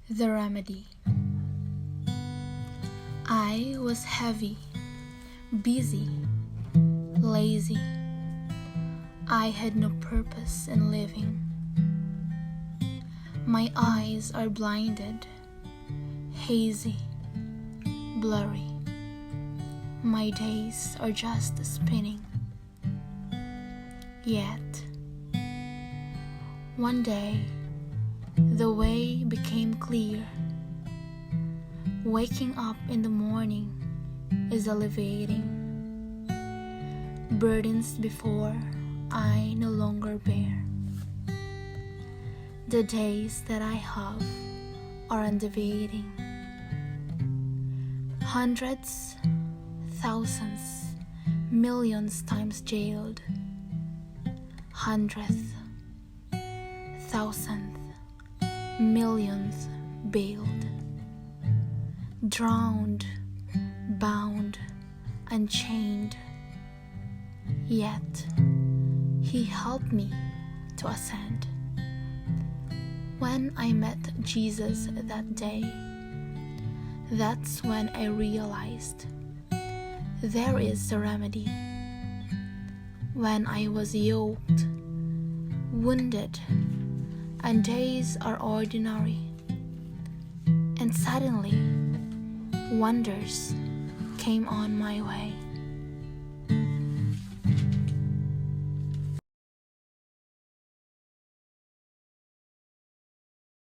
The remedy. I was heavy, busy, lazy. I had no purpose in living. My eyes are blinded, hazy, blurry. My days are just spinning. Yet, one day, the way became clear. Waking up in the morning is alleviating. Burdens before I no longer bear. The days that I have are undeviating. Hundredths, thousandths, millions times jailed. Hundredth, thousandth, millionth bailed. Drowned, bound, unchained. Yet he helped me to ascend. When I met Jesus that day, that's when I realized there is a remedy. When I was yoked, wounded, and days are ordinary, and suddenly wonders came on my way.